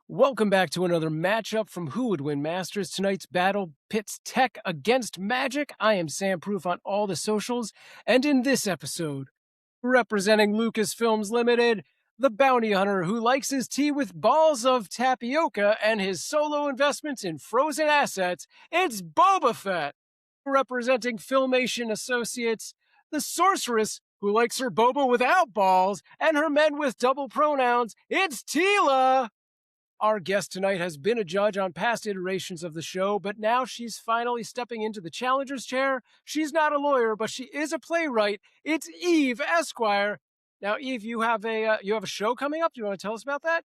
Welcome back to another matchup from Who Would Win Masters. Tonight's battle pits tech against magic. I am Sam Proof on all the socials, and in this episode, representing Lucasfilms Limited, the bounty hunter who likes his tea with balls of tapioca and his solo investments in frozen assets, it's Boba Fett. Representing Filmation Associates, the sorceress who likes her boba without balls and her men with double pronouns, it's Teela. Our guest tonight has been a judge on past iterations of the show, but now she's finally stepping into the challenger's chair. She's not a lawyer, but she is a playwright. It's Eve Esquire. Now, Eve, you have a show coming up. Do you want to tell us about that?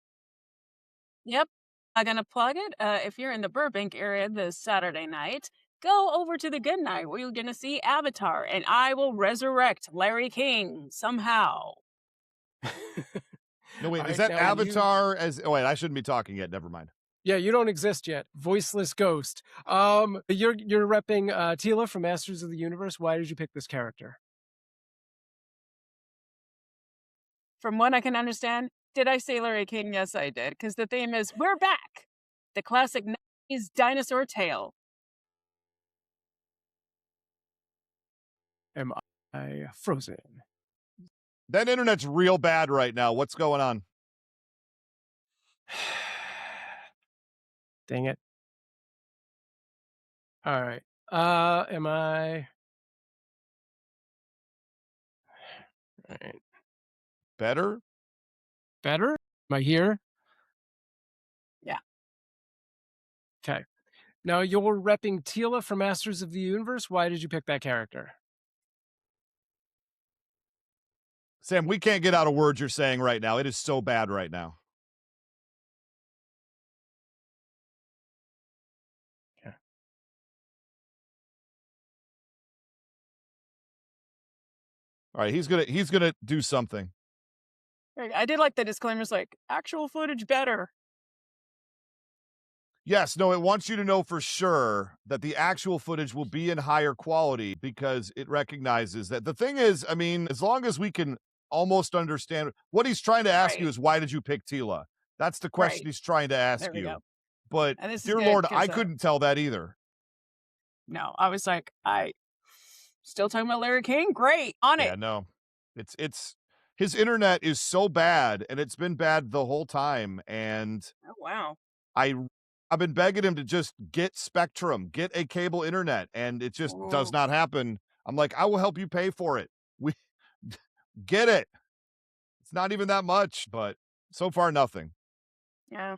Yep. I'm gonna plug it. If you're in the Burbank area this Saturday night, go over to the Good Night where you're gonna see Avatar, and I will resurrect Larry King somehow. No, wait, All is right, that now Avatar as... Oh, wait, I shouldn't be talking yet. Never mind. Yeah, you don't exist yet. Voiceless ghost. You're repping Teela from Masters of the Universe. Why did you pick this character? From what I can understand, did I say Larry King? Yes, I did, because the theme is We're Back! The classic 90s dinosaur tale. Am I frozen? That internet's real bad right now. What's going on? Dang it. All right. Am I... All right. Better? Better? Am I here? Yeah. Okay. Now, you're repping Teela from Masters of the Universe. Why did you pick that character? Sam, we can't get out a word you're saying right now. It is so bad right now. Yeah. All right, he's gonna do something. I did like the disclaimers like, actual footage better. Yes, no, it wants you to know for sure that the actual footage will be in higher quality because it recognizes that. The thing is, I mean, as long as we can almost understand what he's trying to ask you Right. is why did you pick Teela? That's the question Right. he's trying to ask There we you. go. But And this is dear good Lord, I 'cause, couldn't tell that either. No, I was like, still talking about Larry King? Great, on Yeah, it. no. It's his internet is so bad and it's been bad the whole time. And Oh, wow. I've been begging him to just get Spectrum, get a cable internet, and it just does Ooh. not happen. I'm like, I will help you pay for it. We get it. It's not even that much, but so far nothing. Yeah.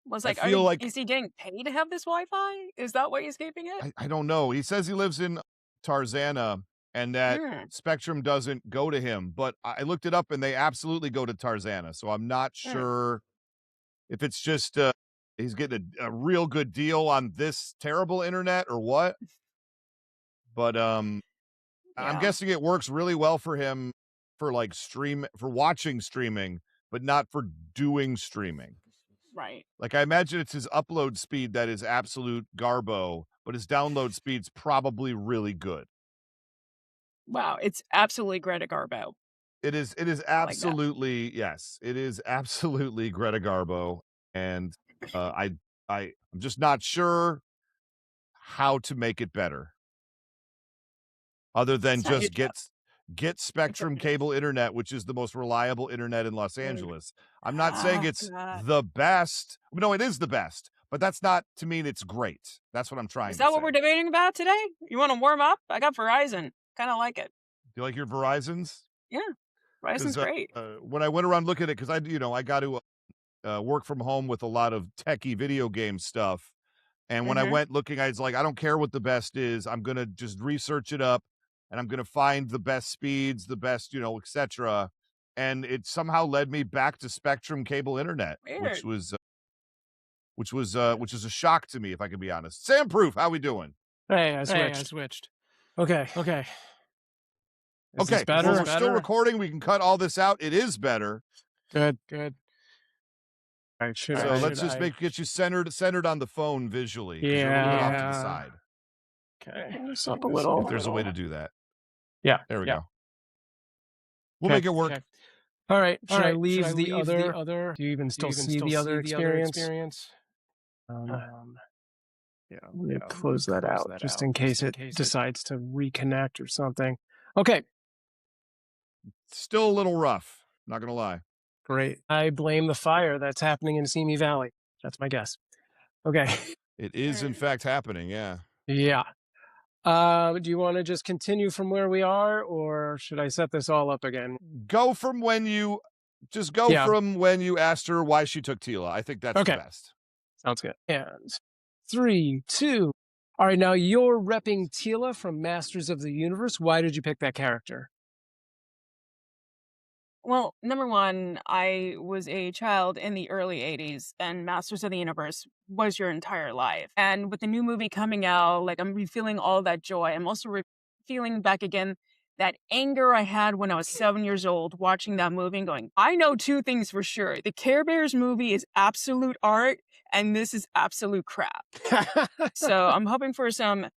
Was I like, feel like is he getting paid to have this Wi-Fi? Is that why he's keeping it? I don't know. He says he lives in Tarzana and that Spectrum doesn't go to him, but I looked it up and they absolutely go to Tarzana. So I'm not sure if it's just he's getting a real good deal on this terrible internet or what. But I'm guessing it works really well for him for like for watching streaming, but not for doing streaming. Right. Like I imagine it's his upload speed that is absolute garbo, but his download speed's probably really good. Wow, it's absolutely Greta Garbo. It is absolutely, yes, it is absolutely Greta Garbo. And I'm just not sure how to make it better. Other than just get Spectrum cable internet, which is the most reliable internet in Los Angeles. I'm not saying it's the best. No, it is the best, but that's not to mean it's great. That's what I'm trying to say. Is that what we're debating about today? You want to warm up? I got Verizon. Kind of like it. Do you like your Verizons? Yeah, Verizon's great. When I went around looking at it, because I got to work from home with a lot of techie video game stuff. And when I went looking, I was like, I don't care what the best is. I'm going to just research it up and I'm going to find the best speeds, the best, et cetera. And it somehow led me back to Spectrum cable internet, which is a shock to me, if I can be honest. Sam Proof, how we doing? Hey, I switched. Okay. Okay. Better? Well, we're still recording. We can cut all this out. It is better. Good. All right, let's just get you centered on the phone visually. Yeah. You're a little bit off to the side. Okay. This up a little. If there's a way to do that. Yeah. There we go. We'll make it work. Okay. All right. Should I leave the other? Do you even still see the other experience? Yeah, let me close that out just in case it decides to reconnect or something. Okay. Still a little rough, not gonna lie. Great. I blame the fire that's happening in Simi Valley. That's my guess. Okay. It is in fact happening, yeah. Yeah. Do you want to just continue from where we are, or should I set this all up again? Go from when you asked her why she took Teela. I think that's the best. Sounds good. And 3, 2. All right, now you're repping Teela from Masters of the Universe. Why did you pick that character? Well, number one, I was a child in the early 80s, and Masters of the Universe was your entire life. And with the new movie coming out, like I'm feeling all that joy. I'm also feeling back again that anger I had when I was 7 years old watching that movie and going, I know two things for sure. The Care Bears movie is absolute art, and this is absolute crap. So I'm hoping for some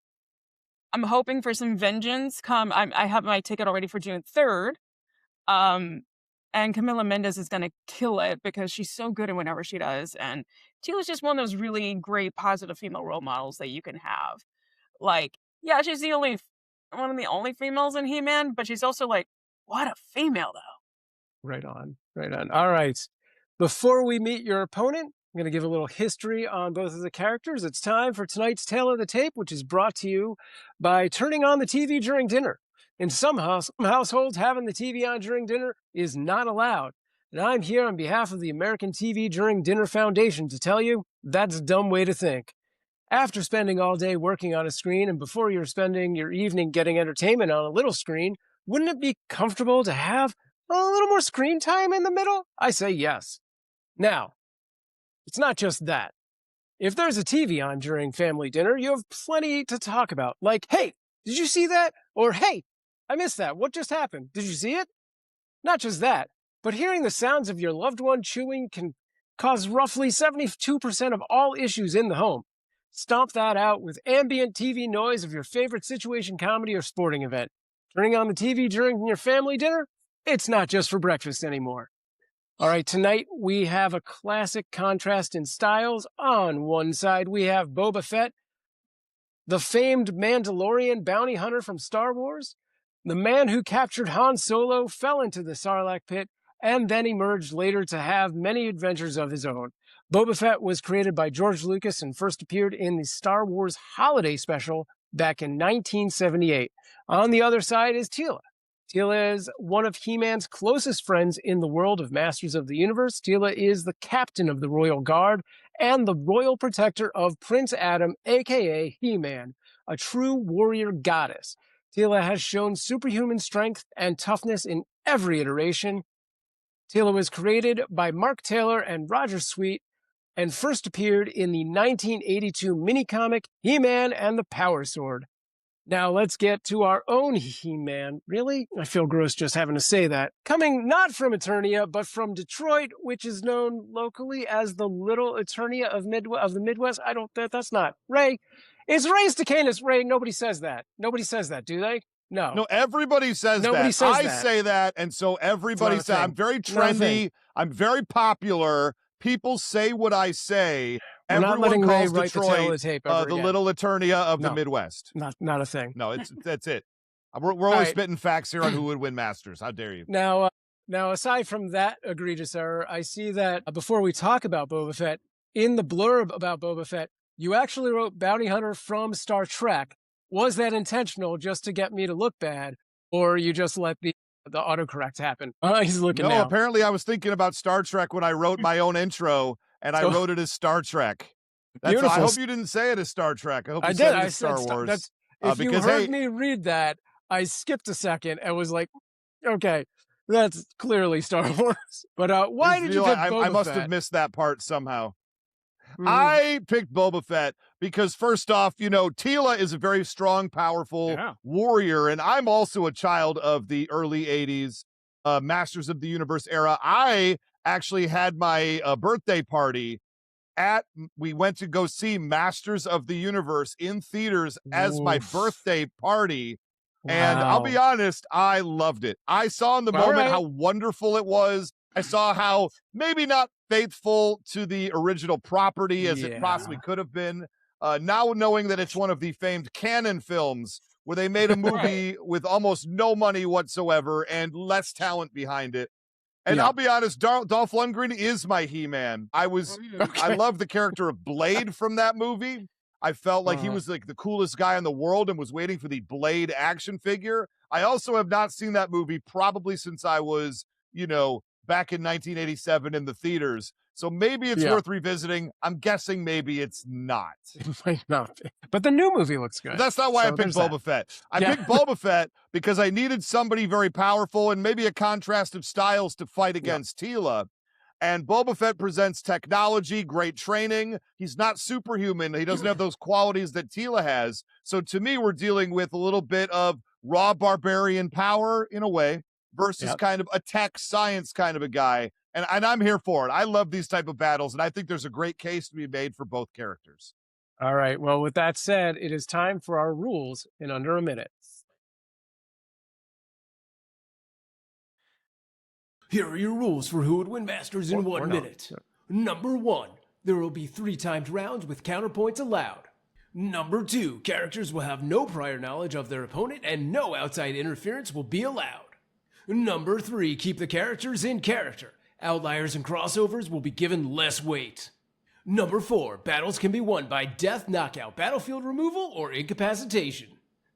vengeance. I have my ticket already for June 3rd. And Camila Mendes is going to kill it because she's so good at whatever she does. And Teela's just one of those really great, positive female role models that you can have. Like, yeah, she's one of the only females in He-Man, but she's also like, what a female, though. Right on. All right. Before we meet your opponent, I'm going to give a little history on both of the characters. It's time for tonight's Tale of the Tape, which is brought to you by turning on the TV during dinner. In some households, having the TV on during dinner is not allowed. And I'm here on behalf of the American TV During Dinner Foundation to tell you that's a dumb way to think. After spending all day working on a screen and before you're spending your evening getting entertainment on a little screen, wouldn't it be comfortable to have a little more screen time in the middle? I say yes. Now, it's not just that. If there's a TV on during family dinner, you have plenty to talk about. Like, hey, did you see that? Or, hey, I missed that. What just happened? Did you see it? Not just that, but hearing the sounds of your loved one chewing can cause roughly 72% of all issues in the home. Stomp that out with ambient TV noise of your favorite situation comedy or sporting event. Turning on the TV during your family dinner? It's not just for breakfast anymore. All right, tonight we have a classic contrast in styles. On one side, we have Boba Fett, the famed Mandalorian bounty hunter from Star Wars. The man who captured Han Solo fell into the Sarlacc pit and then emerged later to have many adventures of his own. Boba Fett was created by George Lucas and first appeared in the Star Wars Holiday Special back in 1978. On the other side is Teela. Teela is one of He-Man's closest friends in the world of Masters of the Universe. Teela is the captain of the Royal Guard and the royal protector of Prince Adam, aka He-Man, a true warrior goddess. Teela has shown superhuman strength and toughness in every iteration. Teela was created by Mark Taylor and Roger Sweet and first appeared in the 1982 mini-comic He-Man and the Power Sword. Now let's get to our own He-Man. Really? I feel gross just having to say that. Coming not from Eternia, but from Detroit, which is known locally as the Little Eternia of the Midwest. That's not. Ray, it's Ray Stacanis. Ray, nobody says that. Nobody says that, do they? No. No, everybody says Nobody that. Says I that. say that, and so everybody says I'm very trendy. I'm very popular. People say what I say. We're not letting Everyone Ray calls write Detroit the Tale of the Tape ever the again. Little Eternia of the No. Midwest. Not a thing. No, that's it. We're always spitting facts here on who would win Masters. How dare you? Now, aside from that egregious error, I see that before we talk about Boba Fett, in the blurb about Boba Fett, you actually wrote bounty hunter from Star Trek. Was that intentional just to get me to look bad, or you just let the autocorrect happen? He's looking No, now. apparently I was thinking about Star Trek when I wrote my own intro, and I wrote it as Star Trek. Beautiful. I hope you didn't say it as Star Trek. I hope you said it as Star Wars. If you heard me read that, I skipped a second and was like, okay, that's clearly Star Wars. But why did you pick Boba Fett? I must have missed that part somehow. I picked Boba Fett because, first off, Teela is a very strong, powerful warrior, and I'm also a child of the early 80s Masters of the Universe era. I actually had my birthday party we went to go see Masters of the Universe in theaters as my birthday party. And I'll be Wow. honest, I loved it. I saw in the All moment right. how wonderful it was. I saw how maybe not faithful to the original property as it possibly Yeah. could have been. Now knowing that it's one of the famed canon films where they made a Right. movie with almost no money whatsoever and less talent behind it. And Yeah. I'll be honest, Dolph Lundgren is my He-Man. I Okay. love the character of Blade from that movie. I felt like he Uh-huh. was like the coolest guy in the world and was waiting for the Blade action figure. I also have not seen that movie probably since I was, back in 1987 in the theaters. So maybe it's Yeah. worth revisiting. I'm guessing maybe it's not. It might not be. But the new movie looks good. But that's not why I So picked there's that. Boba Fett. I Yeah. picked Boba Fett because I needed somebody very powerful and maybe a contrast of styles to fight against Teela. And Boba Fett presents technology, great training. He's not superhuman. He doesn't have those qualities that Teela has. So to me, we're dealing with a little bit of raw barbarian power in a way versus Yep. kind of a tech science kind of a guy. And I'm here for it. I love these type of battles, and I think there's a great case to be made for both characters. All right. Well, with that said, it is time for our rules in under a minute. Here are your rules for who would win Masters in Or 1 not. minute. Number 1, there will be 3 timed rounds with counterpoints allowed. Number 2, characters will have no prior knowledge of their opponent and no outside interference will be allowed. Number 3, keep the characters in character. Outliers and crossovers will be given less weight. Number 4, battles can be won by death, knockout, battlefield removal, or incapacitation.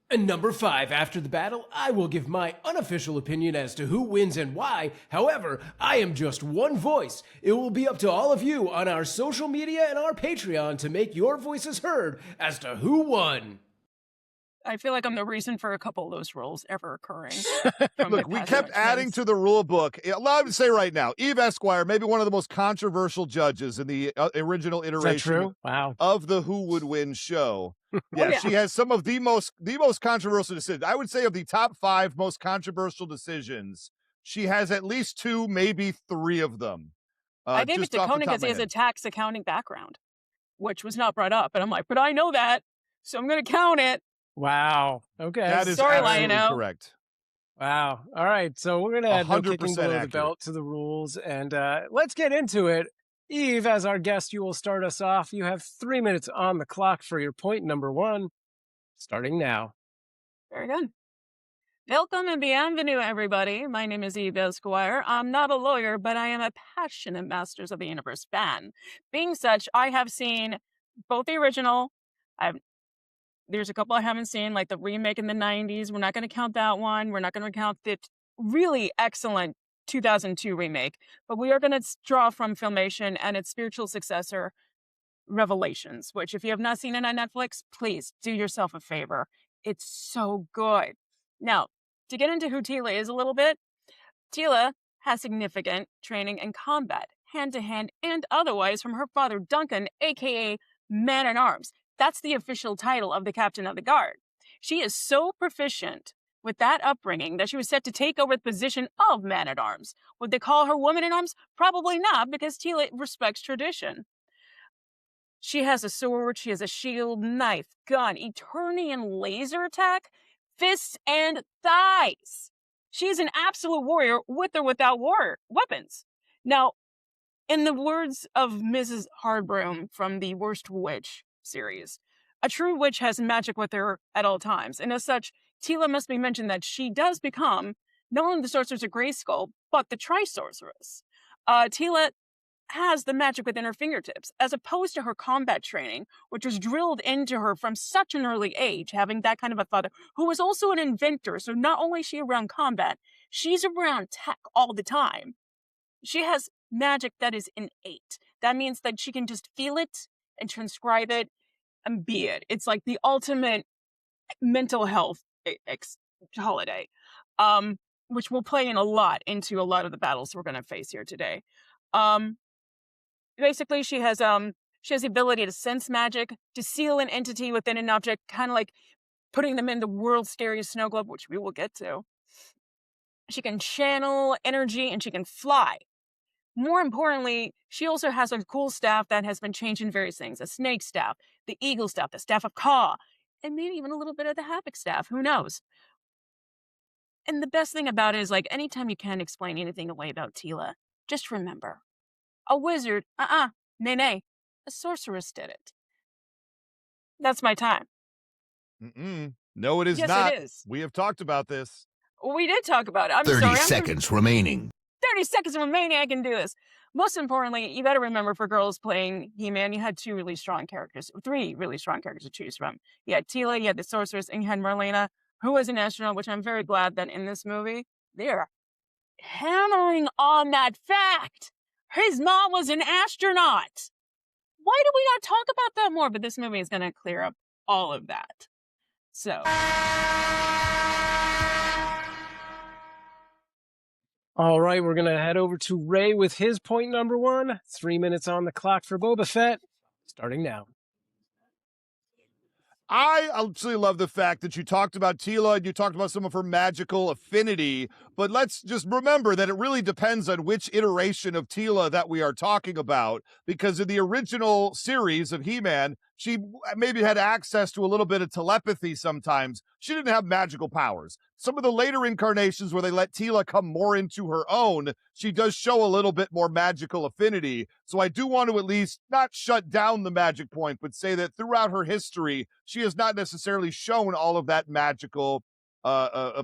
And number 5, after the battle, I will give my unofficial opinion as to who wins and why. However, I am just one voice. It will be up to all of you on our social media and our Patreon to make your voices heard as to who won. I feel like I'm the reason for a couple of those rules ever occurring. Look, we kept adding to the rule book. Allow me to say right now, Eve Esquire, maybe one of the most controversial judges in the original Is that iteration true? Wow. of the Who Would Win show. Yeah, yeah. she has some of the most controversial decisions. I would say of the top 5 most controversial decisions, she has at least 2, maybe 3 of them. I gave it just to off the Conan top because of he my has a head. tax accounting background, which was not brought up. And I'm like, but I know that, so I'm going to count it. Wow. Okay. That is Sorry, absolutely Lionel. correct. Wow. All right. So we're going to add no 100% kicking below the accurate. belt to the rules. And let's get into it. Eve, as our guest, you will start us off. You have 3 minutes on the clock for your point number 1, starting now. Very good. Welcome and bienvenue, everybody. My name is Eve Esquire. I'm not a lawyer, but I am a passionate Masters of the Universe fan. Being such, I have seen both the original. There's a couple I haven't seen, like the remake in the 90s. We're not going to count that one. We're not going to count the really excellent 2002 remake, but we are going to draw from Filmation and its spiritual successor, Revelations, which if you have not seen it on Netflix, please do yourself a favor. It's so good. Now, to get into who Teela is a little bit, Teela has significant training in combat, hand-to-hand and otherwise, from her father Duncan, aka Man-at-Arms. That's the official title of the Captain of the Guard. She is so proficient with that upbringing that she was set to take over the position of Man-at-Arms. Would they call her Woman-at-Arms? Probably not, because Teela respects tradition. She has a sword, she has a shield, knife, gun, Eternian laser attack, fists, and thighs. She is an absolute warrior with or without weapons. Now, in the words of Mrs. Hardbroom from the Worst Witch series, a true witch has magic with her at all times, and as such, Teela must be mentioned that she does become not only the Sorceress of Grayskull, but the Tri-Sorceress. Teela has the magic within her fingertips, as opposed to her combat training, which was drilled into her from such an early age, having that kind of a father who was also an inventor. So not only is she around combat, she's around tech all the time. She has magic that is innate. That means that she can just feel it and transcribe it and be it. It's like the ultimate mental health holiday, which will play in a lot into a lot of the battles we're going to face here today. Basically, she has the ability to sense magic, to seal an entity within an object, kind of like putting them in the world's scariest snow globe, which we will get to. She can channel energy and she can fly. More importantly, she also has a cool staff that has been changed in various things: a snake staff, the eagle staff, the staff of Ka, and maybe even a little bit of the havoc staff. Who knows? And the best thing about it is, like, anytime you can't explain anything away about Teela, just remember, a wizard, nay, a sorceress did it. That's my time. No, it is Yes, not. it is. We have talked about this. We did talk about it. I'm 30 sorry. seconds remaining. 30 seconds remaining, I can do this. Most importantly, you got to remember for girls playing He-Man, you had three really strong characters to choose from. You had Teela, you had the sorceress, and you had Marlena, who was an astronaut, which I'm very glad that in this movie, they're hammering on that fact. His mom was an astronaut. Why do we not talk about that more? But this movie is going to clear up all of that. So... All right, we're going to head over to Ray with his point number 1. 3 minutes on the clock for Boba Fett, starting now. I absolutely love the fact that you talked about Teela and you talked about some of her magical affinity, but let's just remember that it really depends on which iteration of Teela that we are talking about, because in the original series of He-Man, she maybe had access to a little bit of telepathy sometimes. She didn't have magical powers. Some of the later incarnations where they let Teela come more into her own, she does show a little bit more magical affinity. So I do want to at least not shut down the magic point, but say that throughout her history, she has not necessarily shown all of that magical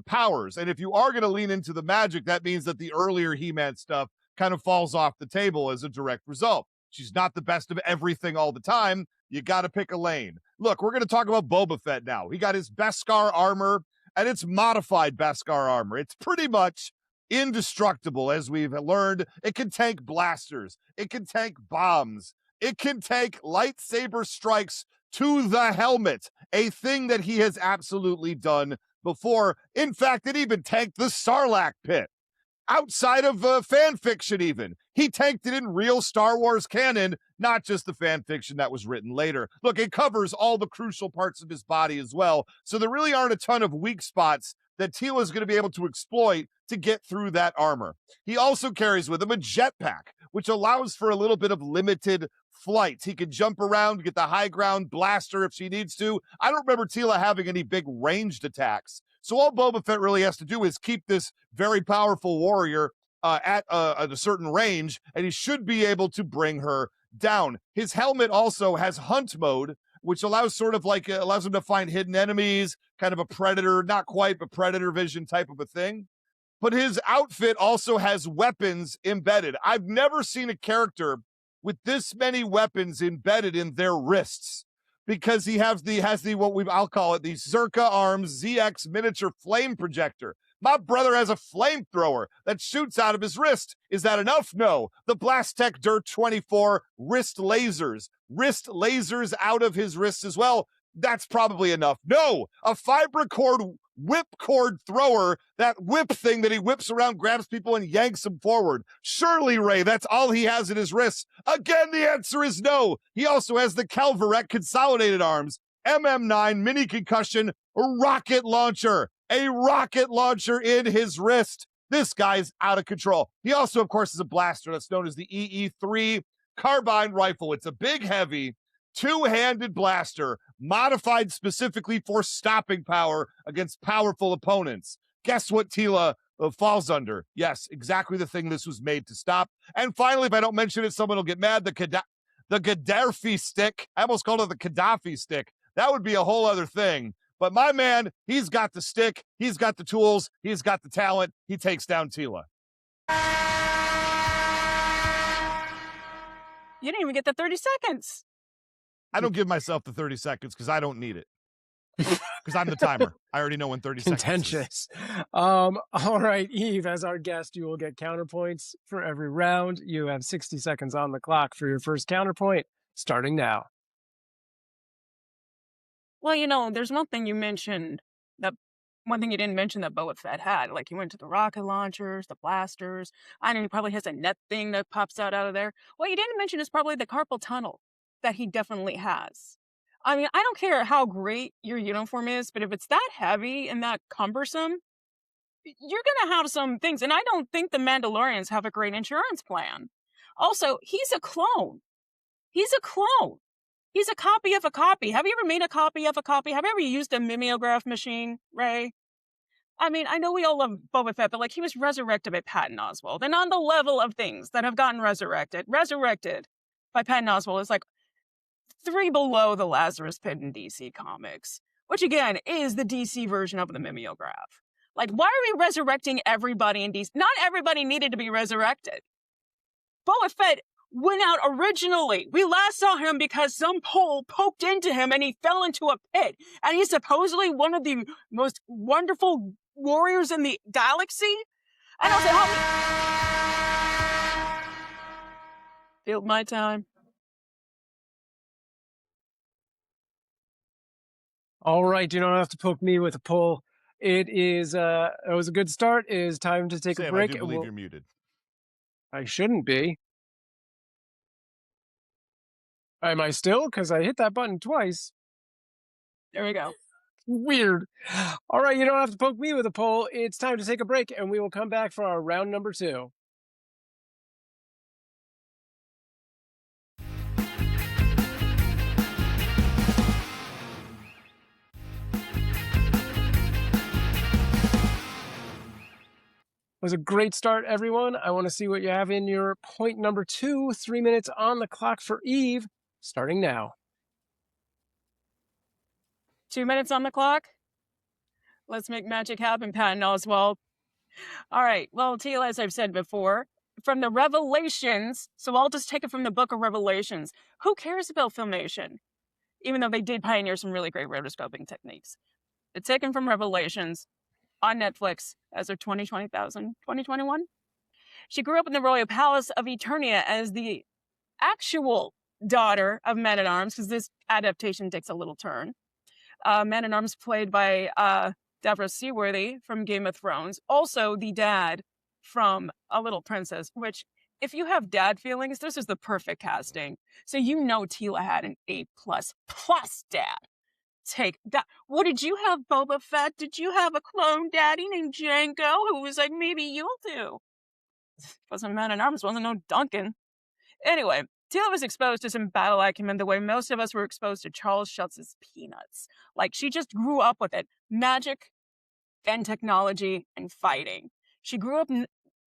powers. And if you are going to lean into the magic, that means that the earlier He-Man stuff kind of falls off the table as a direct result. She's not the best of everything all the time. You got to pick a lane. Look, we're going to talk about Boba Fett now. He got his Beskar armor, and it's modified Beskar armor. It's pretty much indestructible, as we've learned. It can tank blasters. It can tank bombs. It can take lightsaber strikes to the helmet, a thing that he has absolutely done before. In fact, it even tanked the Sarlacc pit. Outside of fan fiction even. He tanked it in real Star Wars canon, not just the fan fiction that was written later. Look, it covers all the crucial parts of his body as well, so there really aren't a ton of weak spots that Teela is going to be able to exploit to get through that armor. He also carries with him a jetpack, which allows for a little bit of limited flight. He can jump around, get the high ground blaster if she needs to. I don't remember Teela having any big ranged attacks. So all Boba Fett really has to do is keep this very powerful warrior at a certain range, and he should be able to bring her down. His helmet also has hunt mode, which allows allows him to find hidden enemies, kind of a predator, not quite, but predator vision type of a thing. But his outfit also has weapons embedded. I've never seen a character with this many weapons embedded in their wrists, because he has the I'll call it the Zerka Arms ZX miniature flame projector. My brother has a flamethrower that shoots out of his wrist. Is that enough? No. The Blastech Dirt 24 wrist lasers out of his wrists as well. That's probably enough. No, a Fibracord whipcord thrower, that whip thing that he whips around, grabs people and yanks them forward. Surely, Ray, that's all he has in his wrists. Again, the answer is no. He also has the Calvarek Consolidated Arms, MM9 mini concussion rocket launcher, a rocket launcher in his wrist. This guy's out of control. He also, of course, is a blaster that's known as the EE3 carbine rifle. It's a big, heavy, two-handed blaster modified specifically for stopping power against powerful opponents. Guess what Teela falls under? Yes, exactly the thing this was made to stop. And finally, if I don't mention it, someone will get mad. The Gaddafi stick. I almost called it the Gaddafi stick. That would be a whole other thing. But my man, he's got the stick. He's got the tools. He's got the talent. He takes down Teela. You didn't even get the 30 seconds. I don't give myself the 30 seconds because I don't need it. Because I'm the timer. I already know when 30 Contentious. seconds is. All right, Eve, as our guest, you will get counterpoints for every round. You have 60 seconds on the clock for your first counterpoint, starting now. Well, there's one thing you mentioned, one thing you didn't mention that Boba Fett had. Like, he went to the rocket launchers, the blasters. I know he probably has a net thing that pops out of there. What you didn't mention is probably the carpal tunnel that he definitely has. I mean, I don't care how great your uniform is, but if it's that heavy and that cumbersome, you're going to have some things. And I don't think the Mandalorians have a great insurance plan. Also, he's a clone. He's a clone. He's a copy of a copy. Have you ever made a copy of a copy? Have you ever used a mimeograph machine, Ray? I mean, I know we all love Boba Fett, but like he was resurrected by Patton Oswalt. And on the level of things that have gotten resurrected by Patton Oswalt is like 3 below the Lazarus Pit in DC Comics, which again is the DC version of the mimeograph. Like, why are we resurrecting everybody in DC? Not everybody needed to be resurrected. Boba Fett went out originally. We last saw him because some pole poked into him and he fell into a pit. And he's supposedly one of the most wonderful warriors in the galaxy. And I was like, filled my time. All right, you don't have to poke me with a poll. It was a good start. It is time to take Sam, a break. I do believe you're muted. I shouldn't be. Am I still? Because I hit that button twice. There we go. Weird. All right, you don't have to poke me with a poll. It's time to take a break, and we will come back for our round number 2. It was a great start, everyone. I want to see what you have in your point number 2. 3 minutes on the clock for Eve, starting now. 2 minutes on the clock. Let's make magic happen, Patton Oswalt. All right. Well, Teela, as I've said before, from the Revelations, so I'll just take it from the book of Revelations. Who cares about Filmation? Even though they did pioneer some really great rotoscoping techniques. It's taken from Revelations on Netflix as of 2021. She grew up in the royal palace of Eternia as the actual daughter of Man-at-Arms, because this adaptation takes a little turn. Man-at-Arms played by Deborah Seaworthy from Game of Thrones. Also the dad from A Little Princess, which, if you have dad feelings, this is the perfect casting. So you know Teela had an A++ dad. Take that. What did you have, Boba Fett? Did you have a clone daddy named Django who was like, maybe you'll do? Wasn't Man-at-Arms, wasn't no Duncan. Anyway, Teela was exposed to some battle acumen the way most of us were exposed to Charles Schultz's Peanuts. Like, she just grew up with it. Magic and technology and fighting. She grew up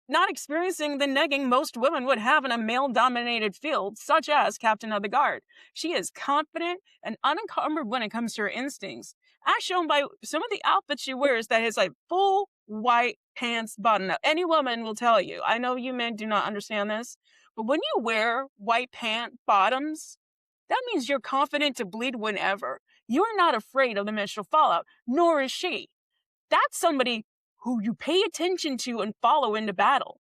not experiencing the negging most women would have in a male-dominated field, such as Captain of the Guard. She is confident and unencumbered when it comes to her instincts, as shown by some of the outfits she wears that is like full white pants button up. Any woman will tell you. I know you men do not understand this, but when you wear white pant bottoms, that means you're confident to bleed whenever. You're not afraid of the menstrual fallout, nor is she. That's somebody who you pay attention to and follow into battle.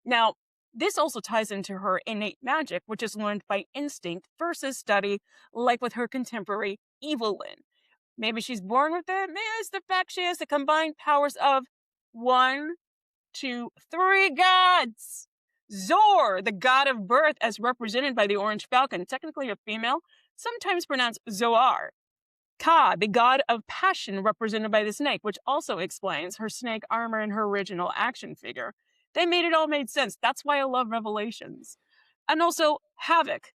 Now, this also ties into her innate magic, which is learned by instinct versus study, like with her contemporary Evelyn. Maybe she's born with it. Maybe it's the fact she has the combined powers of 1, 2, 3 gods. Zor, the god of birth, as represented by the orange falcon, technically a female, sometimes pronounced Zoar. Ka, the god of passion, represented by the snake, which also explains her snake armor in her original action figure. It all made sense. That's why I love Revelations. And also, Havoc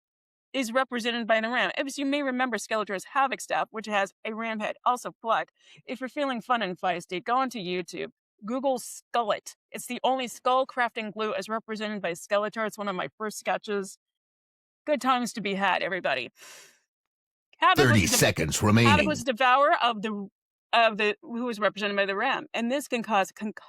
is represented by the ram. As you may remember Skeletor's Havoc staff, which has a ram head, also pluck. If you're feeling fun and feisty, go onto YouTube. Google Skullet. It's the only skull crafting glue as represented by Skeletor. It's one of my first sketches. Good times to be had, everybody. 30 seconds remaining. Havoc was the devourer of the who was represented by the ram, and this can cause concussive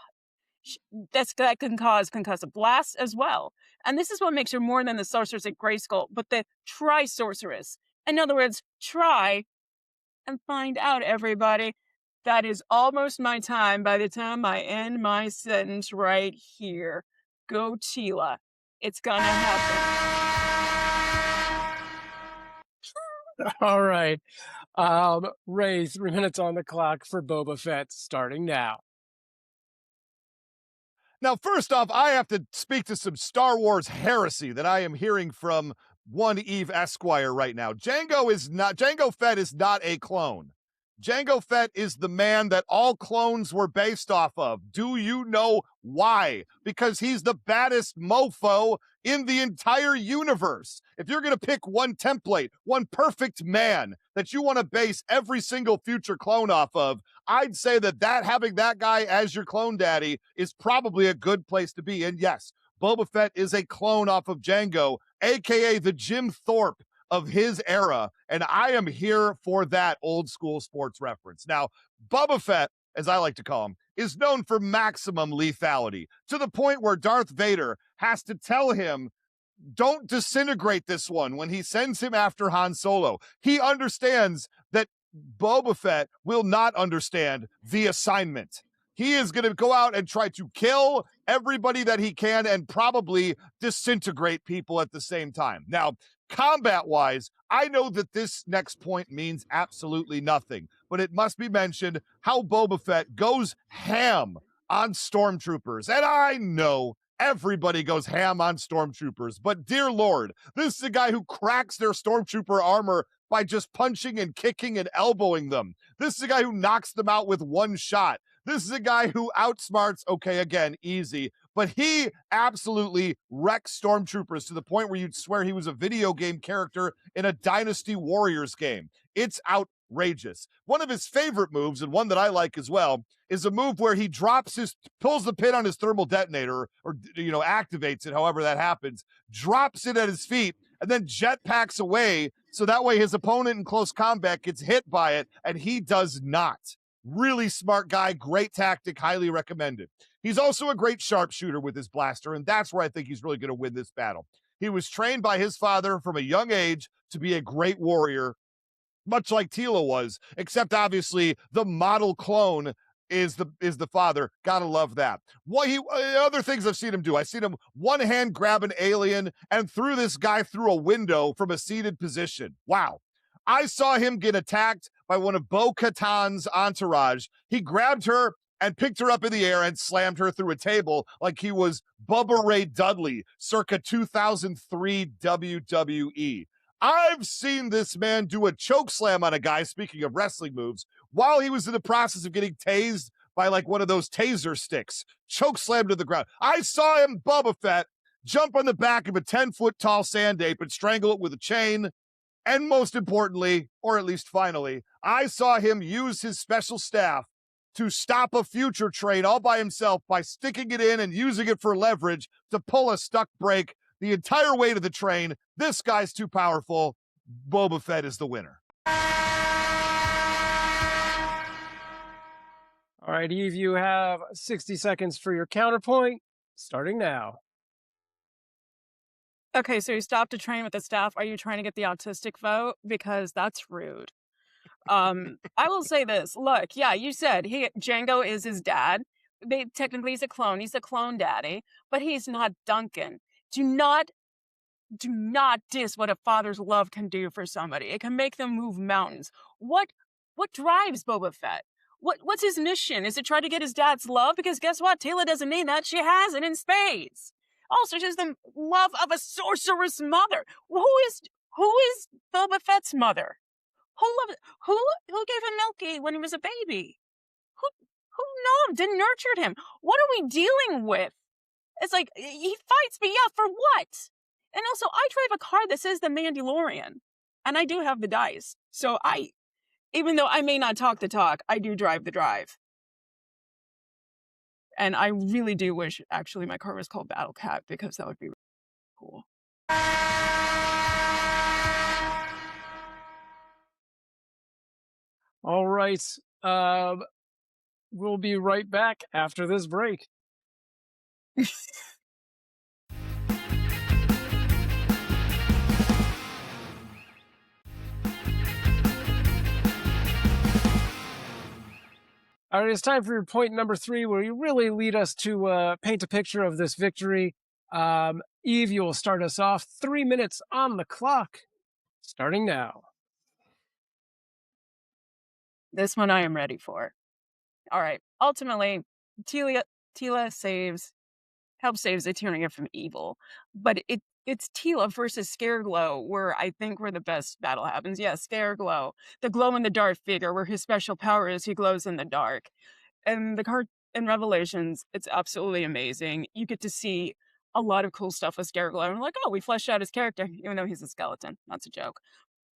blasts as well. And this is what makes her more than the sorceress at Grayskull, but the tri-sorceress. In other words, try and find out, everybody. That is almost my time by the time I end my sentence right here. Go Teela. It's gonna happen. All right. Ray, 3 minutes on the clock for Boba Fett, starting now. Now, first off, I have to speak to some Star Wars heresy that I am hearing from one Eve Esquire right now. Jango Fett is not a clone. Jango Fett is the man that all clones were based off of. Do you know why? Because he's the baddest mofo in the entire universe. If you're going to pick one template, one perfect man that you want to base every single future clone off of, I'd say that having that guy as your clone daddy is probably a good place to be. And yes, Boba Fett is a clone off of Jango, aka the Jim Thorpe of his era, and I am here for that old school sports reference. Now, Boba Fett, as I like to call him, is known for maximum lethality, to the point where Darth Vader has to tell him, don't disintegrate this one when he sends him after Han Solo. He understands that Boba Fett will not understand the assignment. He is going to go out and try to kill everybody that he can and probably disintegrate people at the same time. Now, combat-wise, I know that this next point means absolutely nothing, but it must be mentioned how Boba Fett goes ham on stormtroopers. And I know everybody goes ham on stormtroopers, but dear Lord, this is a guy who cracks their stormtrooper armor by just punching and kicking and elbowing them. This is a guy who knocks them out with one shot. This is a guy who outsmarts, okay, again, easy, but he absolutely wrecks stormtroopers to the point where you'd swear he was a video game character in a Dynasty Warriors game. It's outrageous. One of his favorite moves, and one that I like as well, is a move where he pulls the pin on his thermal detonator, or, activates it, however that happens, drops it at his feet, and then jetpacks away, so that way his opponent in close combat gets hit by it, and he does not. Really smart guy, great tactic, highly recommended. He's also a great sharpshooter with his blaster, and that's where I think he's really going to win this battle. He was trained by his father from a young age to be a great warrior, much like Teela was, except obviously the model clone is the father. Gotta love that. Other things I've seen him do. I've seen him one hand grab an alien and threw this guy through a window from a seated position. Wow. I saw him get attacked by one of Bo-Katan's entourage. He grabbed her and picked her up in the air and slammed her through a table like he was Bubba Ray Dudley circa 2003 WWE. I've seen this man do a choke slam on a guy, speaking of wrestling moves, while he was in the process of getting tased by like one of those taser sticks. Choke slam to the ground. I saw him, Boba Fett, jump on the back of a 10-foot tall sand ape and strangle it with a chain. And most importantly, or at least finally, I saw him use his special staff to stop a future train all by himself by sticking it in and using it for leverage to pull a stuck brake the entire way to the train. This guy's too powerful. Boba Fett is the winner. All right, Eve, you have 60 seconds for your counterpoint, starting now. Okay, so you stopped a train with the staff. Are you trying to get the autistic vote? Because that's rude. I will say this. Look, yeah, you said Jango is his dad. Technically, he's a clone. He's a clone daddy, but he's not Duncan. Do not diss what a father's love can do for somebody. It can make them move mountains. What drives Boba Fett? What's his mission? Is it try to get his dad's love? Because guess what? Teela doesn't need that. She has it in spades. Also, she's the love of a sorceress mother. Who is Boba Fett's mother? Who gave him Milky when he was a baby? Who loved and nurtured him? What are we dealing with? It's like, he fights me up for what? And also, I drive a car that says the Mandalorian, and I do have the dice. So even though I may not talk the talk, I do drive the drive. And I really do wish, actually, my car was called Battle Cat, because that would be really cool. All right. We'll be right back after this break. All right, it's time for your point number 3, where you really lead us to paint a picture of this victory. Eve, you will start us off. 3 minutes on the clock, starting now. This one I am ready for. All right. Ultimately, Teela helps save Eternia from evil, but it's Teela versus Scareglow where the best battle happens. Yeah, Scareglow, the glow-in-the-dark figure, where his special power is he glows in the dark. And the card in Revelations, it's absolutely amazing. You get to see a lot of cool stuff with Scareglow. And I'm like, oh, we fleshed out his character, even though he's a skeleton. That's a joke.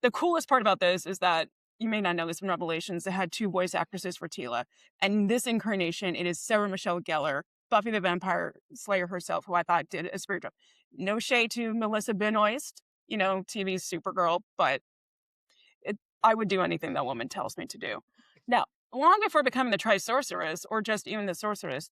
the coolest part about this is that you may not know this in Revelations. They had 2 voice actresses for Teela. And in this incarnation, it is Sarah Michelle Gellar, Buffy the Vampire Slayer herself, who I thought did a spirit job. No shade to Melissa Benoist, TV's Supergirl, but I would do anything that woman tells me to do. Now, long before becoming the Tri-Sorceress, or just even the Sorceress,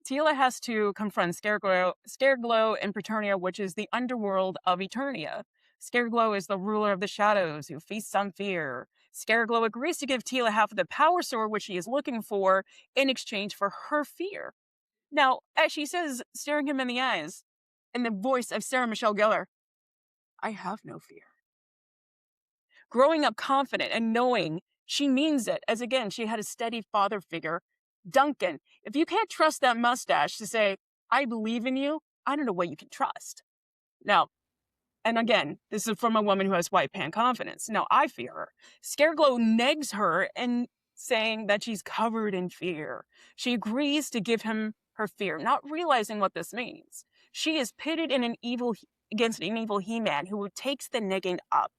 Teela has to confront Scareglow in Preternia, which is the underworld of Eternia. Scareglow is the ruler of the shadows who feasts on fear. Scareglow agrees to give Teela half of the power sword which she is looking for in exchange for her fear. Now, as she says, staring him in the eyes, in the voice of Sarah Michelle Gellar, I have no fear. Growing up confident and knowing she means it, as again, she had a steady father figure. Duncan, if you can't trust that mustache to say, I believe in you, I don't know what you can trust. Now, and again, this is from a woman who has white pan confidence. Now, I fear her. Scareglow negs her and saying that she's covered in fear. She agrees to give him her fear, not realizing what this means. She is pitted in against an evil He-Man who takes the negging up.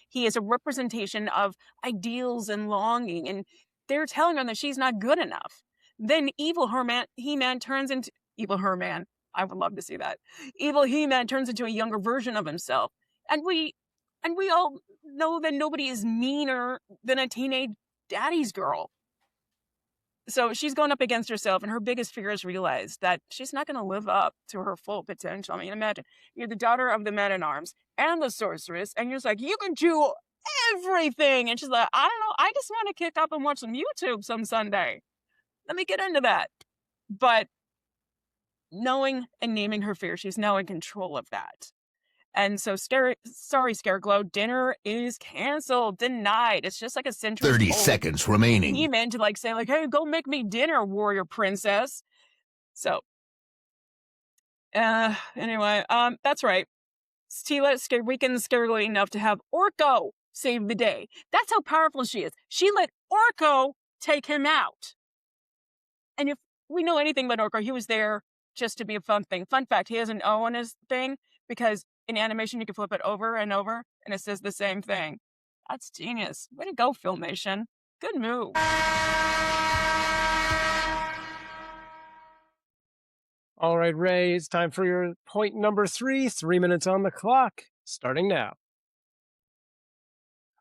He is a representation of ideals and longing, and they're telling her that she's not good enough. Then evil He-Man turns into evil Herman. I would love to see that. Evil He-Man turns into a younger version of himself. And we all know that nobody is meaner than a teenage daddy's girl. So she's going up against herself, and her biggest fear is realized that she's not going to live up to her full potential. I mean, imagine, you're the daughter of the Man-at-Arms and the Sorceress, and you're just like, you can do everything. And she's like, I don't know, I just want to kick up and watch some YouTube some Sunday. Let me get into that. But knowing and naming her fear, she's now in control of that. And so, sorry, Scareglow, dinner is canceled, denied. It's just like a century 30 seconds remaining. He meant to say hey, go make me dinner, warrior princess. So, anyway, that's right. Teela weakens Scareglow enough to have Orko save the day. That's how powerful she is. She let Orko take him out. And if we know anything about Orko, he was there just to be a fun thing. Fun fact, he has an O on his thing because in animation you can flip it over and over and it says the same thing. That's genius. Way to go, Filmation. Good move. All right, Ray, it's time for your point number 3. 3 minutes on the clock, starting now.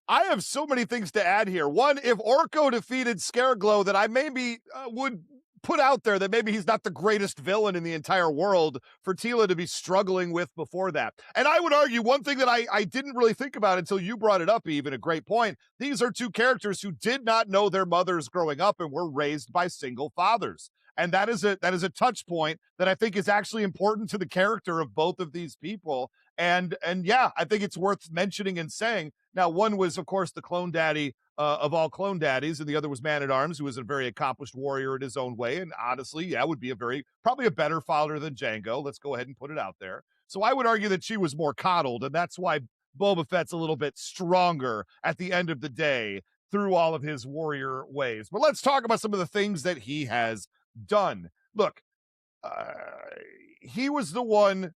I have so many things to add here. One, if Orko defeated Scareglow, that I maybe would put out there that maybe he's not the greatest villain in the entire world for Teela to be struggling with before that. And I would argue one thing that I didn't really think about until you brought it up, even a great point. These are 2 characters who did not know their mothers growing up and were raised by single fathers. And that is a touch point that I think is actually important to the character of both of these people. And yeah, I think it's worth mentioning and saying. Now, one was, of course, the clone daddy of all clone daddies, and the other was Man-at-Arms, who was a very accomplished warrior in his own way, and honestly, yeah, would be probably a better father than Django. Let's go ahead and put it out there. So I would argue that she was more coddled, and that's why Boba Fett's a little bit stronger at the end of the day through all of his warrior ways. But let's talk about some of the things that he has done. Look, he was the one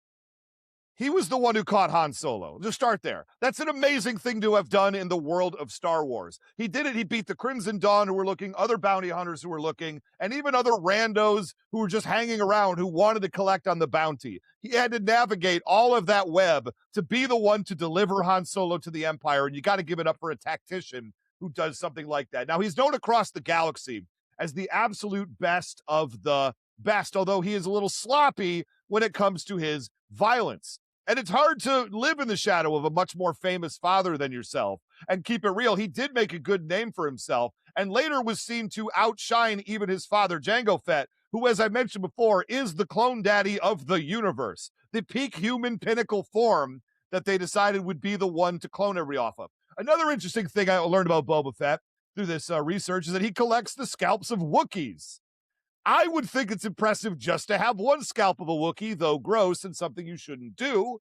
who caught Han Solo. Just start there. That's an amazing thing to have done in the world of Star Wars. He did it. He beat the Crimson Dawn who were looking, other bounty hunters who were looking, and even other randos who were just hanging around who wanted to collect on the bounty. He had to navigate all of that web to be the one to deliver Han Solo to the Empire, and you got to give it up for a tactician who does something like that. Now, he's known across the galaxy as the absolute best of the best, although he is a little sloppy when it comes to his violence. And it's hard to live in the shadow of a much more famous father than yourself and keep it real. He did make a good name for himself and later was seen to outshine even his father, Jango Fett, who, as I mentioned before, is the clone daddy of the universe, the peak human pinnacle form that they decided would be the one to clone every off of. Another interesting thing I learned about Boba Fett through this research is that he collects the scalps of Wookiees. I would think it's impressive just to have one scalp of a Wookiee, though gross and something you shouldn't do,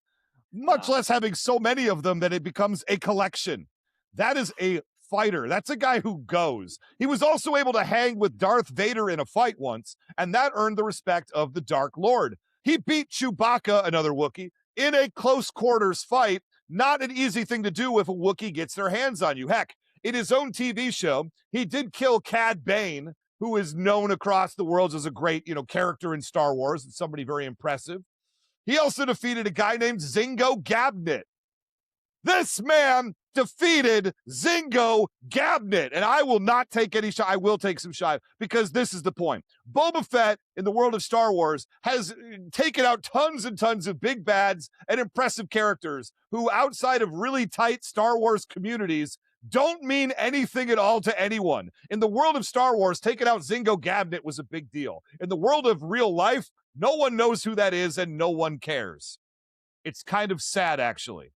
much less having so many of them that it becomes a collection. That is a fighter. That's a guy who goes. He was also able to hang with Darth Vader in a fight once, and that earned the respect of the Dark Lord. He beat Chewbacca, another Wookiee, in a close quarters fight Not an easy thing to do if a Wookiee gets their hands on you. Heck, in his own TV show, he did kill Cad Bane, who is known across the world as a great, character in Star Wars and somebody very impressive. He also defeated a guy named Zingo Gabnett. This man defeated Zingo Gabnett, and I will not take any shot. I will take some shot because this is the point. Boba Fett in the world of Star Wars has taken out tons and tons of big bads and impressive characters who, outside of really tight Star Wars communities, don't mean anything at all to anyone. In the world of Star Wars, taking out Zingo Gabnett was a big deal. In the world of real life, no one knows who that is and no one cares. It's kind of sad, actually.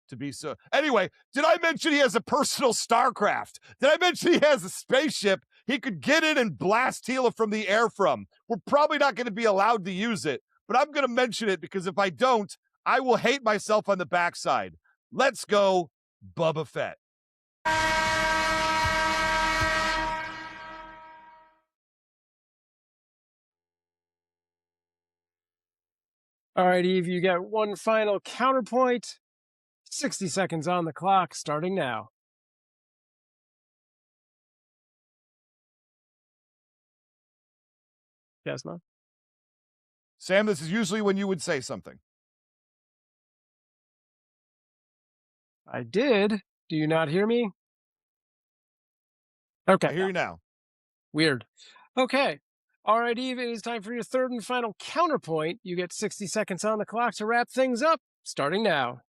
To be so. Anyway, did I mention he has a personal StarCraft? Did I mention he has a spaceship he could get in and blast Teela from the air from? We're probably not going to be allowed to use it, but I'm going to mention it because if I don't, I will hate myself on the backside. Let's go, Boba Fett. All right, Eve, you got one final counterpoint. 60 seconds on the clock, starting now. Yes, no? Sam, this is usually when you would say something. I did. Do you not hear me? Okay. I hear you now. Weird. Okay. All right, Eve, it is time for your third and final counterpoint. You get 60 seconds on the clock to wrap things up, starting now.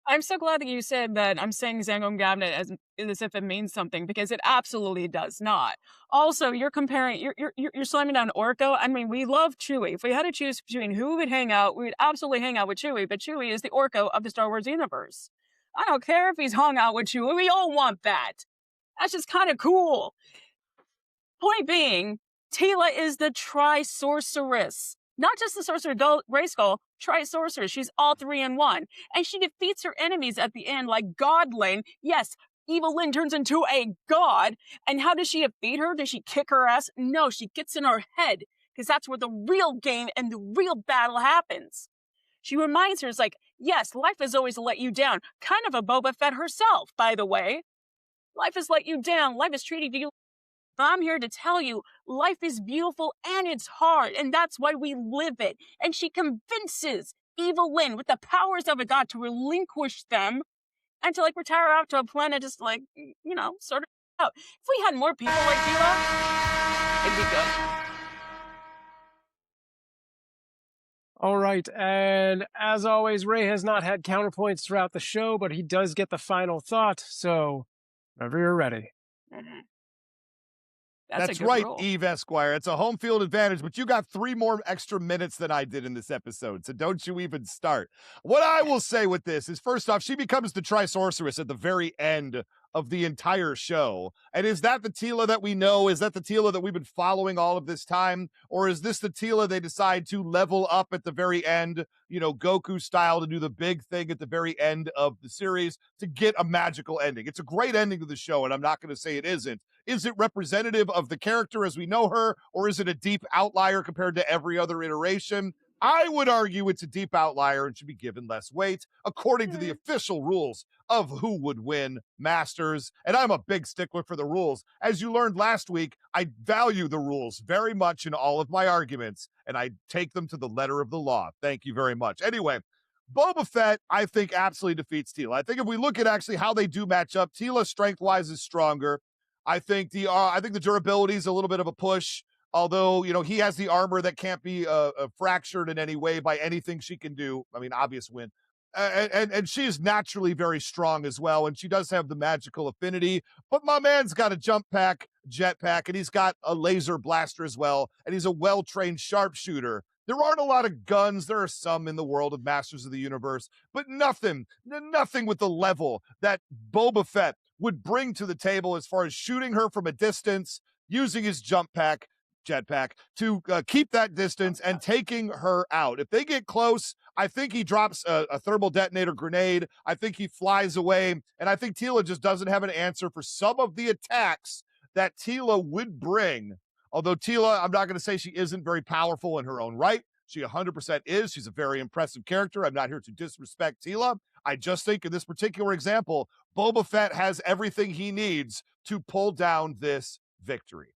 I'm so glad that you said that I'm saying Zingo Gabnett as if it means something, because it absolutely does not. Also, you're comparing, you're slamming down Orko. I mean, we love Chewie. If we had to choose between who we would hang out, we would absolutely hang out with Chewie, but Chewie is the Orko of the Star Wars universe. I don't care if he's hung out with Chewie. We all want that. That's just kind of cool. Point being, Teela is the Tri-Sorceress. Not just the Sorcerer Grayskull, Tri-Sorceress. She's all three in one. And she defeats her enemies at the end like Godlin. Yes, Evil Lyn turns into a god. And how does she defeat her? Does she kick her ass? No, she gets in her head. Because that's where the real game and the real battle happens. She reminds her, it's like, yes, life has always let you down. Kind of a Boba Fett herself, by the way. Life has let you down. Life has treated you. I'm here to tell you, life is beautiful and it's hard, and that's why we live it. And she convinces Evil Lyn with the powers of a god to relinquish them and to retire off to a planet just sort of out. If we had more people like Teela, it'd be good. All right, and as always, Ray has not had counterpoints throughout the show, but he does get the final thought, so whenever you're ready. Mm-hmm. That's right, rule. Eve Esquire. It's a home field advantage, but you got 3 more extra minutes than I did in this episode, so don't you even start. What I will say with this is, first off, she becomes the Tri-Sorceress at the very end of the entire show. And is that the Teela that we know? Is that the Teela that we've been following all of this time? Or is this the Teela they decide to level up at the very end, Goku style, to do the big thing at the very end of the series to get a magical ending? It's a great ending to the show, and I'm not going to say it isn't. Is it representative of the character as we know her, or is it a deep outlier compared to every other iteration? I would argue it's a deep outlier and should be given less weight, according to the official rules of who would win Masters. And I'm a big stickler for the rules. As you learned last week, I value the rules very much in all of my arguments, and I take them to the letter of the law. Thank you very much. Anyway, Boba Fett, I think, absolutely defeats Teela. I think if we look at actually how they do match up, Teela strength-wise is stronger. I think the durability is a little bit of a push. Although, he has the armor that can't be fractured in any way by anything she can do. I mean, obvious win. And she is naturally very strong as well. And she does have the magical affinity. But my man's got a jetpack, and he's got a laser blaster as well. And he's a well-trained sharpshooter. There aren't a lot of guns. There are some in the world of Masters of the Universe. But nothing with the level that Boba Fett would bring to the table as far as shooting her from a distance, using his jetpack to keep that distance and taking her out. If they get close, I think he drops a thermal detonator grenade. I think he flies away. And I think Teela just doesn't have an answer for some of the attacks that Teela would bring. Although Teela, I'm not going to say she isn't very powerful in her own right. She 100% is. She's a very impressive character. I'm not here to disrespect Teela. I just think in this particular example, Boba Fett has everything he needs to pull down this victory.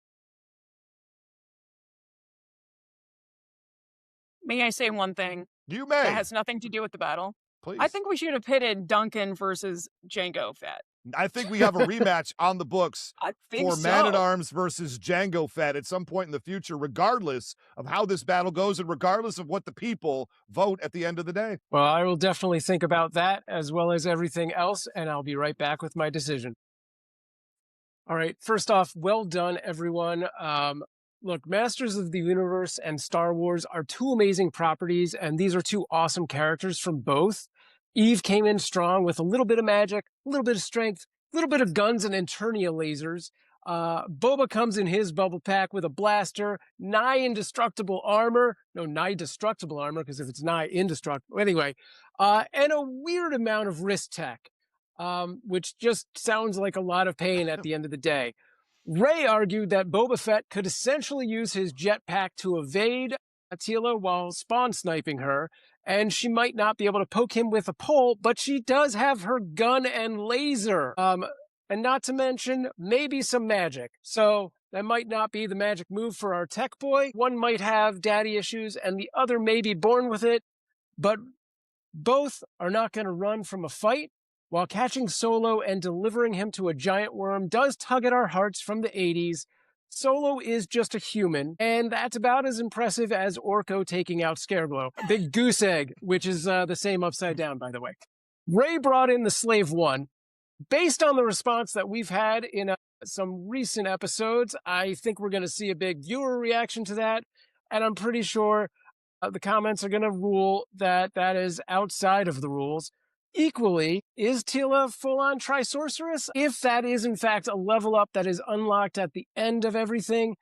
May I say one thing? You may. That has nothing to do with the battle. Please. I think we should have pitted Duncan versus Jango Fett. I think we have a rematch on the books for so. Man-at-Arms versus Jango Fett at some point in the future, regardless of how this battle goes and regardless of what the people vote at the end of the day. Well, I will definitely think about that as well as everything else, and I'll be right back with my decision. All right, first off, well done, everyone. Look, Masters of the Universe and Star Wars are two amazing properties, and these are two awesome characters from both. Eve came in strong with a little bit of magic, a little bit of strength, a little bit of guns and Eternia lasers. Boba comes in his bubble pack with a blaster, nigh indestructible armor. No, nigh destructible armor, because if it's nigh indestructible. Anyway, and a weird amount of wrist tech, which just sounds like a lot of pain at the end of the day. Rey argued that Boba Fett could essentially use his jetpack to evade Teela while spawn sniping her, and she might not be able to poke him with a pole, but she does have her gun and laser. And not to mention, maybe some magic. So that might not be the magic move for our tech boy. One might have daddy issues, and the other may be born with it, but both are not going to run from a fight. While catching Solo and delivering him to a giant worm does tug at our hearts from the 80s, Solo is just a human, and that's about as impressive as Orko taking out Scareglow. Big goose egg, which is the same upside down, by the way. Rey brought in the Slave One. Based on the response that we've had in some recent episodes, I think we're going to see a big viewer reaction to that, and I'm pretty sure the comments are going to rule that that is outside of the rules. Equally, is Teela full-on Tri-Sorceress? If that is, in fact, a level up that is unlocked at the end of everything,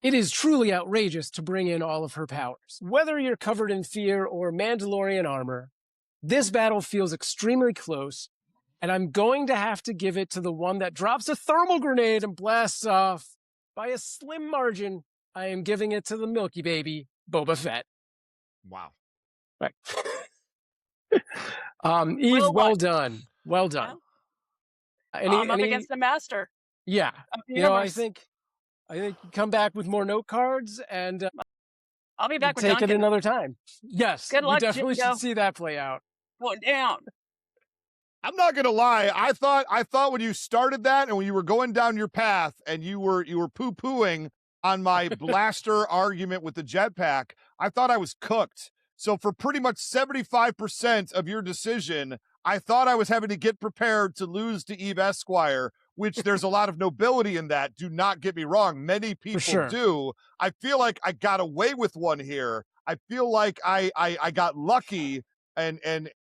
it is truly outrageous to bring in all of her powers. Whether you're covered in fear or Mandalorian armor, this battle feels extremely close, and I'm going to have to give it to the one that drops a thermal grenade and blasts off. By a slim margin, I am giving it to the Milky Baby, Boba Fett. Wow. Right. Eve, well done. Well done. I'm up against the master. Yeah. You know, I think you come back with more note cards and I'll be back with take Duncan. it another time. Yes. Good luck, we definitely Jingo. should see that play out. Going down. I'm not gonna lie. I thought when you started that and when you were going down your path and you were poo-pooing on my blaster argument with the jetpack, I thought I was cooked. So for pretty much 75% of your decision, I thought I was having to get prepared to lose to Eve Esquire, which there's a lot of nobility in that. Do not get me wrong. Many people do. I feel like I got away with one here. I feel like I got lucky and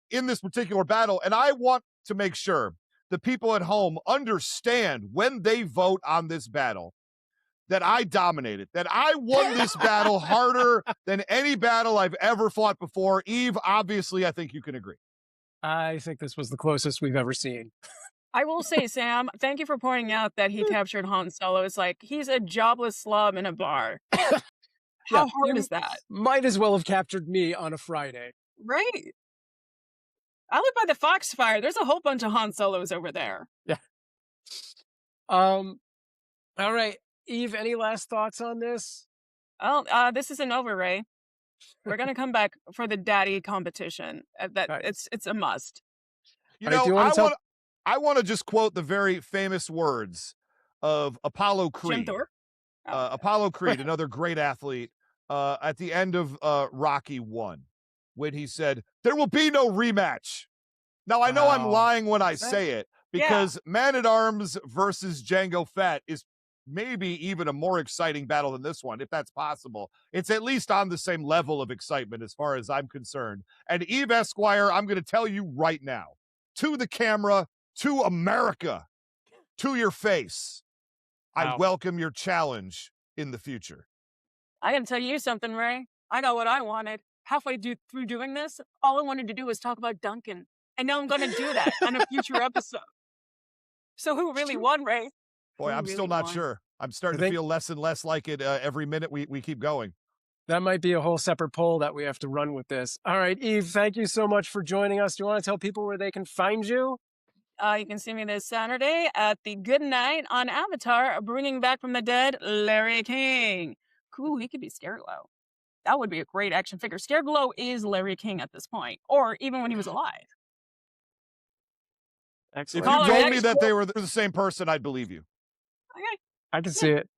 in this particular battle. And I want to make sure the people at home understand when they vote on this battle that I dominated, that I won this battle harder than any battle I've ever fought before. Eve, obviously, I think you can agree. I think this was the closest we've ever seen. I will say, Sam, thank you for pointing out that he captured Han Solo. It's like, he's a jobless slob in a bar. How hard is that? Might as well have captured me on a Friday. Right. I live by the Foxfire. There's a whole bunch of Han Solos over there. Yeah. All right. Eve, any last thoughts on this? Oh, this isn't over, Rey. We're gonna come back for the daddy competition. It's a must. You know, I want to just quote the very famous words of Apollo Creed. Jim Thorpe? Apollo Creed, another great athlete, at the end of Rocky 1, when he said, "There will be no rematch." Now, I know I'm lying when I say it, because Man-at-Arms versus Jango Fett is maybe even a more exciting battle than this one, if that's possible. It's at least on the same level of excitement as far as I'm concerned. And Eve Esquire, I'm going to tell you right now, to the camera, to America, to your face, I welcome your challenge in the future. I gotta tell you something, Rey. I got what I wanted. Halfway through doing this, all I wanted to do was talk about Duncan. And now I'm going to do that on a future episode. So who really won, Rey? Boy, I'm still not sure. I'm starting to feel less and less like it every minute we keep going. That might be a whole separate poll that we have to run with this. All right, Eve, thank you so much for joining us. Do you want to tell people where they can find you? You can see me this Saturday at the Good Night on Avatar, bringing back from the dead Larry King. Cool, he could be Scareglow. That would be a great action figure. Scareglow is Larry King at this point, or even when he was alive. Excellent. If you Caller told me next. that they were the same person, I'd believe you. Okay. I can see it.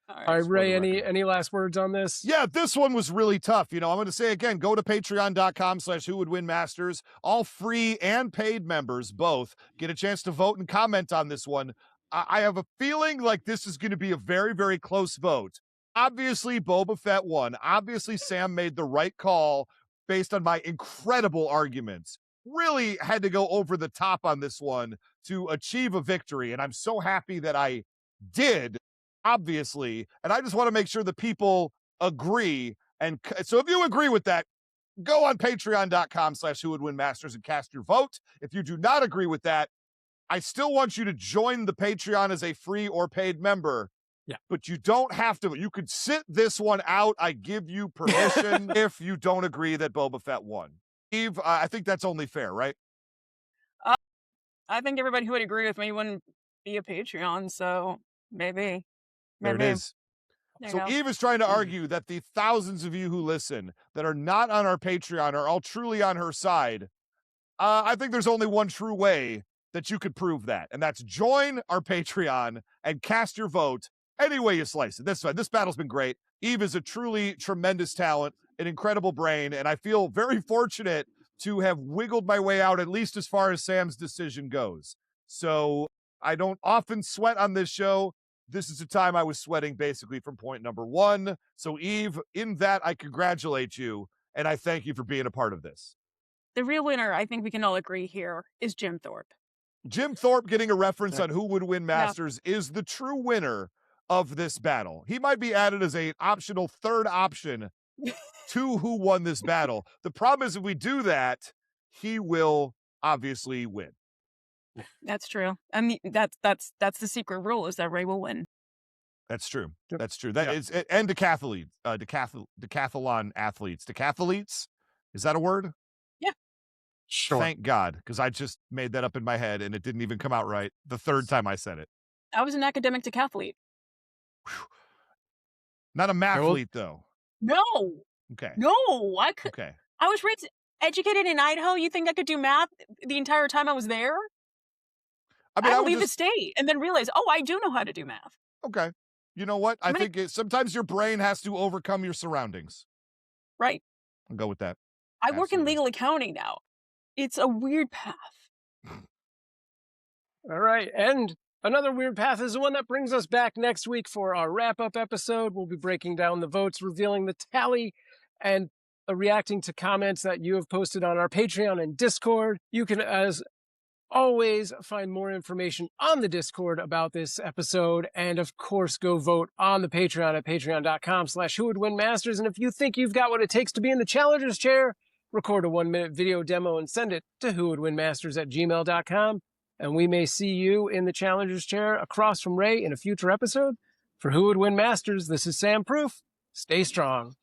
All All right. right, Just for Ray, the record. any last words on this? Yeah, this one was really tough. I'm going to say again, go to patreon.com/whowouldwinmasters. All free and paid members both get a chance to vote and comment on this one. I have a feeling like this is going to be a very, very close vote. Obviously, Boba Fett won. Obviously, Sam made the right call based on my incredible arguments. Really had to go over the top on this one to achieve a victory, and I'm so happy that I did. Obviously, and I just want to make sure the people agree. And so if you agree with that, go on patreon.com/whowouldwinmasters and cast your vote. If you do not agree with that, I still want you to join the Patreon as a free or paid member. Yeah. But you don't have to. You could sit this one out. I give you permission if you don't agree that Boba Fett won. Eve, I think that's only fair, right? I think everybody who would agree with me wouldn't be a Patreon, so maybe. There it is. There you So go. Eve is trying to argue that the thousands of you who listen that are not on our Patreon are all truly on her side. I think there's only one true way that you could prove that, and that's join our Patreon and cast your vote any way you slice it. This battle's been great. Eve is a truly tremendous talent, an incredible brain, and I feel very fortunate to have wiggled my way out at least as far as Sam's decision goes. So I don't often sweat on this show. This is the time I was sweating basically from point number one. So Eve, in that, I congratulate you, and I thank you for being a part of this. The real winner, I think we can all agree here, is Jim Thorpe. Jim Thorpe getting a reference on Who Would Win Masters is the true winner of this battle. He might be added as an optional third option to who won this battle. The problem is if we do that, he will obviously win. That's true. I mean, that's the secret rule, is that Ray will win. That's true. Yep. That's true. That is, and decathlon athletes. Decathletes? Is that a word? Yeah. Sure. Thank God, because I just made that up in my head and it didn't even come out right the third time I said it. I was an academic decathlete. Not a mathlete, though. No. Okay. No, I could. Okay. I was educated in Idaho. You think I could do math the entire time I was there? I mean, I I would would leave the just, state and then realize, oh, I do know how to do math. okay. You know what? I think sometimes your brain has to overcome your surroundings. Right. I'll go with that. I work in Absolutely. legal accounting now. It's a weird path. All right, and another weird path is the one that brings us back next week for our wrap-up episode. We'll be breaking down the votes, revealing the tally, and reacting to comments that you have posted on our Patreon and Discord. You can, as always, find more information on the Discord about this episode, and of course, go vote on the Patreon at patreon.com/whowouldwinmasters. And if you think you've got what it takes to be in the challenger's chair, record a 1-minute video demo and send it to whowouldwinmasters@gmail.com. And we may see you in the challenger's chair across from Ray in a future episode. For Who Would Win Masters, this is Sam Proof. Stay strong.